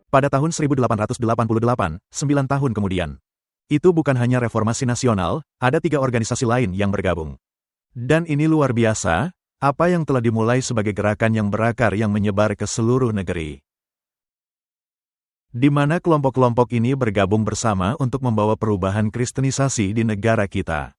Pada tahun 1888, 9 tahun kemudian. Itu bukan hanya reformasi nasional, ada 3 organisasi lain yang bergabung. Dan ini luar biasa, apa yang telah dimulai sebagai gerakan yang berakar yang menyebar ke seluruh negeri. Di mana kelompok-kelompok ini bergabung bersama untuk membawa perubahan kristenisasi di negara kita.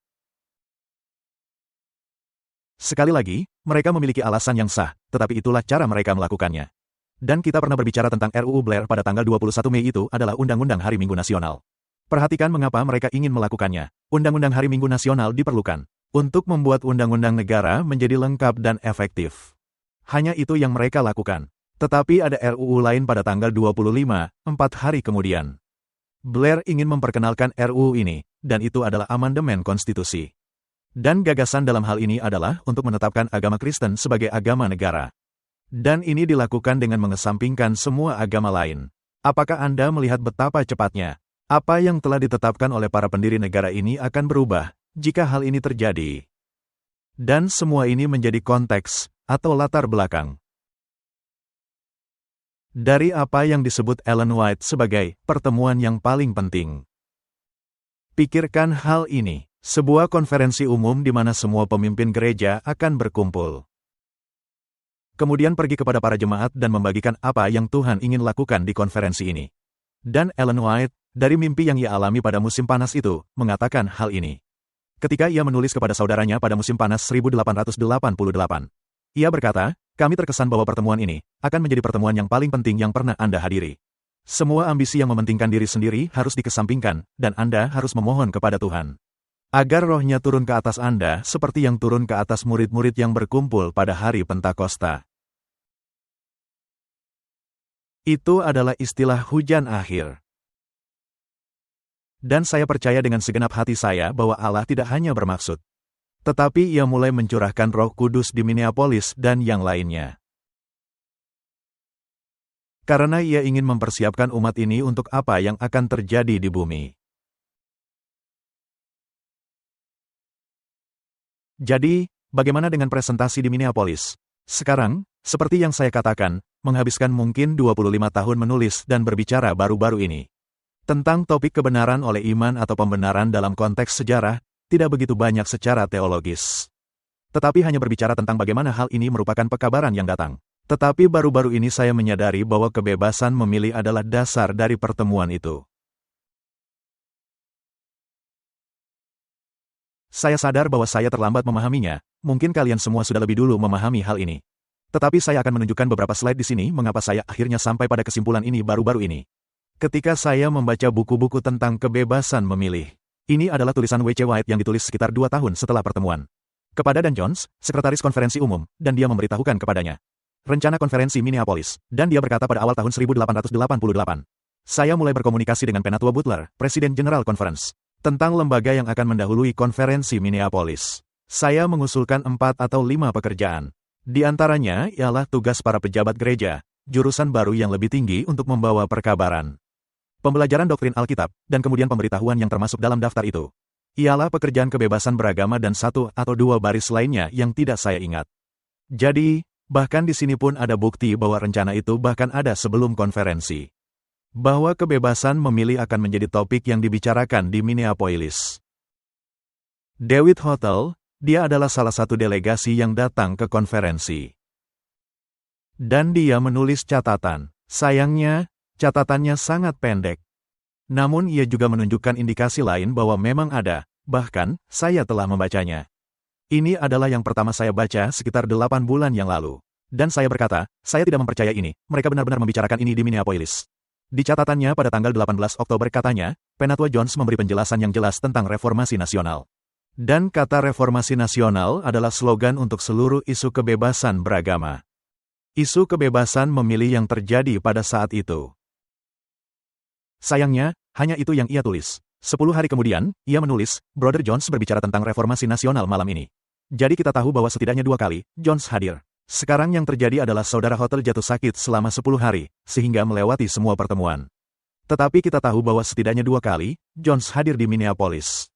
Sekali lagi, mereka memiliki alasan yang sah, tetapi itulah cara mereka melakukannya. Dan kita pernah berbicara tentang RUU Blair pada tanggal 21 Mei itu adalah Undang-Undang Hari Minggu Nasional. Perhatikan mengapa mereka ingin melakukannya. Undang-Undang Hari Minggu Nasional diperlukan untuk membuat undang-undang negara menjadi lengkap dan efektif. Hanya itu yang mereka lakukan. Tetapi ada RUU lain pada tanggal 25, 4 hari kemudian. Blair ingin memperkenalkan RUU ini, dan itu adalah amandemen konstitusi. Dan gagasan dalam hal ini adalah untuk menetapkan agama Kristen sebagai agama negara. Dan ini dilakukan dengan mengesampingkan semua agama lain. Apakah Anda melihat betapa cepatnya? Apa yang telah ditetapkan oleh para pendiri negara ini akan berubah jika hal ini terjadi. Dan semua ini menjadi konteks atau latar belakang dari apa yang disebut Ellen White sebagai pertemuan yang paling penting. Pikirkan hal ini, sebuah konferensi umum di mana semua pemimpin gereja akan berkumpul. Kemudian pergi kepada para jemaat dan membagikan apa yang Tuhan ingin lakukan di konferensi ini. Dan Ellen White, dari mimpi yang ia alami pada musim panas itu, mengatakan hal ini. Ketika ia menulis kepada saudaranya pada musim panas 1888, ia berkata, kami terkesan bahwa pertemuan ini akan menjadi pertemuan yang paling penting yang pernah Anda hadiri. Semua ambisi yang mementingkan diri sendiri harus dikesampingkan, dan Anda harus memohon kepada Tuhan agar rohnya turun ke atas Anda seperti yang turun ke atas murid-murid yang berkumpul pada hari Pentakosta. Itu adalah istilah hujan akhir. Dan saya percaya dengan segenap hati saya bahwa Allah tidak hanya bermaksud, tetapi ia mulai mencurahkan Roh Kudus di Minneapolis dan yang lainnya. Karena ia ingin mempersiapkan umat ini untuk apa yang akan terjadi di bumi. Jadi, bagaimana dengan presentasi di Minneapolis? Sekarang, seperti yang saya katakan, menghabiskan mungkin 25 tahun menulis dan berbicara baru-baru ini. Tentang topik kebenaran oleh iman atau pembenaran dalam konteks sejarah, tidak begitu banyak secara teologis. Tetapi hanya berbicara tentang bagaimana hal ini merupakan pekabaran yang datang. Tetapi baru-baru ini saya menyadari bahwa kebebasan memilih adalah dasar dari pertemuan itu. Saya sadar bahwa saya terlambat memahaminya, mungkin kalian semua sudah lebih dulu memahami hal ini. Tetapi saya akan menunjukkan beberapa slide di sini mengapa saya akhirnya sampai pada kesimpulan ini baru-baru ini. Ketika saya membaca buku-buku tentang kebebasan memilih, ini adalah tulisan W.C. White yang ditulis sekitar 2 tahun setelah pertemuan. Kepada Dan Jones, sekretaris konferensi umum, dan dia memberitahukan kepadanya rencana konferensi Minneapolis, dan dia berkata pada awal tahun 1888, saya mulai berkomunikasi dengan Penatua Butler, Presiden General Conference, tentang lembaga yang akan mendahului konferensi Minneapolis. Saya mengusulkan 4 atau 5 pekerjaan. Di antaranya ialah tugas para pejabat gereja, jurusan baru yang lebih tinggi untuk membawa perkabaran, pembelajaran doktrin Alkitab, dan kemudian pemberitahuan yang termasuk dalam daftar itu ialah pekerjaan kebebasan beragama dan 1 atau 2 baris lainnya yang tidak saya ingat. Jadi, bahkan di sini pun ada bukti bahwa rencana itu bahkan ada sebelum konferensi. Bahwa kebebasan memilih akan menjadi topik yang dibicarakan di Minneapolis. Dewitt Hotel, dia adalah salah satu delegasi yang datang ke konferensi. Dan dia menulis catatan. Sayangnya, catatannya sangat pendek. Namun ia juga menunjukkan indikasi lain bahwa memang ada, bahkan, saya telah membacanya. Ini adalah yang pertama saya baca sekitar 8 bulan yang lalu. Dan saya berkata, saya tidak mempercayai ini, mereka benar-benar membicarakan ini di Minneapolis. Di catatannya pada tanggal 18 Oktober katanya, Penatua Jones memberi penjelasan yang jelas tentang reformasi nasional. Dan kata reformasi nasional adalah slogan untuk seluruh isu kebebasan beragama. Isu kebebasan memilih yang terjadi pada saat itu. Sayangnya, hanya itu yang ia tulis. 10 hari kemudian, ia menulis, Brother Jones berbicara tentang reformasi nasional malam ini. Jadi kita tahu bahwa setidaknya 2 kali, Jones hadir. Sekarang yang terjadi adalah saudara Hotel jatuh sakit selama 10 hari, sehingga melewati semua pertemuan. Tetapi kita tahu bahwa setidaknya 2 kali, Jones hadir di Minneapolis.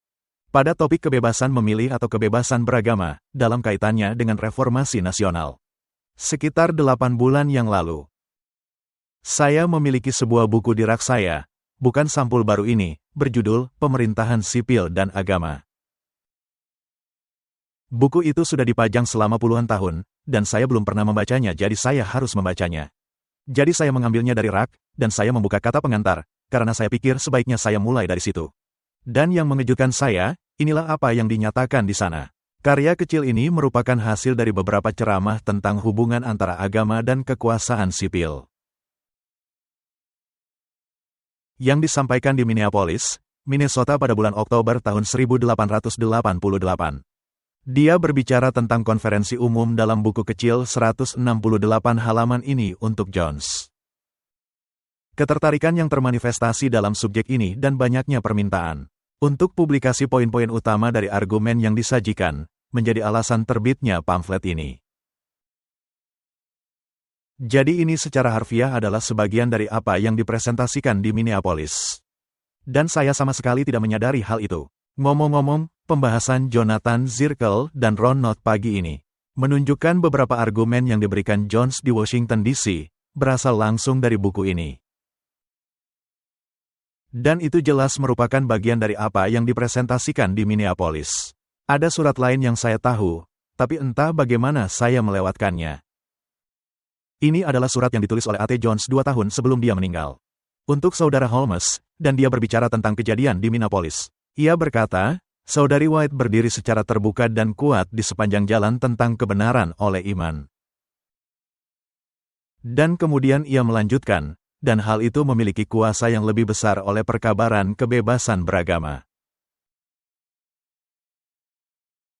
Pada topik kebebasan memilih atau kebebasan beragama, dalam kaitannya dengan reformasi nasional. Sekitar 8 bulan yang lalu. Saya memiliki sebuah buku di rak saya, bukan sampul baru ini, berjudul Pemerintahan Sipil dan Agama. Buku itu sudah dipajang selama puluhan tahun, dan saya belum pernah membacanya, jadi saya harus membacanya. Jadi saya mengambilnya dari rak, dan saya membuka kata pengantar, karena saya pikir sebaiknya saya mulai dari situ. Dan yang mengejutkan saya, inilah apa yang dinyatakan di sana. Karya kecil ini merupakan hasil dari beberapa ceramah tentang hubungan antara agama dan kekuasaan sipil yang disampaikan di Minneapolis, Minnesota pada bulan Oktober tahun 1888. Dia berbicara tentang konferensi umum dalam buku kecil 168 halaman ini untuk Jones. Ketertarikan yang termanifestasi dalam subjek ini dan banyaknya permintaan untuk publikasi poin-poin utama dari argumen yang disajikan, menjadi alasan terbitnya pamflet ini. Jadi ini secara harfiah adalah sebagian dari apa yang dipresentasikan di Minneapolis. Dan saya sama sekali tidak menyadari hal itu. Ngomong-ngomong, pembahasan Jonathan Zirkel dan Ron Knott pagi ini menunjukkan beberapa argumen yang diberikan Jones di Washington DC, berasal langsung dari buku ini. Dan itu jelas merupakan bagian dari apa yang dipresentasikan di Minneapolis. Ada surat lain yang saya tahu, tapi entah bagaimana saya melewatkannya. Ini adalah surat yang ditulis oleh A.T. Jones 2 tahun sebelum dia meninggal. Untuk Saudara Holmes, dan dia berbicara tentang kejadian di Minneapolis. Ia berkata, Saudari White berdiri secara terbuka dan kuat di sepanjang jalan tentang kebenaran oleh iman. Dan kemudian ia melanjutkan, dan hal itu memiliki kuasa yang lebih besar oleh perkabaran kebebasan beragama.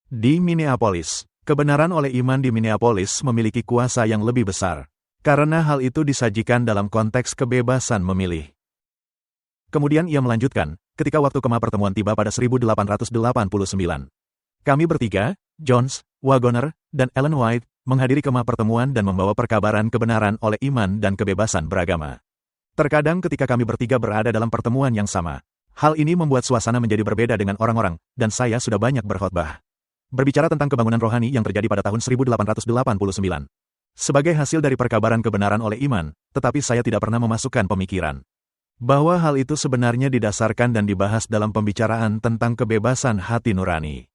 Di Minneapolis, kebenaran oleh iman di Minneapolis memiliki kuasa yang lebih besar. Karena hal itu disajikan dalam konteks kebebasan memilih. Kemudian ia melanjutkan, ketika waktu kemah pertemuan tiba pada 1889. Kami bertiga, Jones, Wagoner, dan Ellen White, menghadiri kemah pertemuan dan membawa perkabaran kebenaran oleh iman dan kebebasan beragama. Terkadang ketika kami bertiga berada dalam pertemuan yang sama, hal ini membuat suasana menjadi berbeda dengan orang-orang, dan saya sudah banyak berkhotbah. Berbicara tentang kebangunan rohani yang terjadi pada tahun 1889. Sebagai hasil dari perkabaran kebenaran oleh iman, tetapi saya tidak pernah memasukkan pemikiran bahwa hal itu sebenarnya didasarkan dan dibahas dalam pembicaraan tentang kebebasan hati nurani.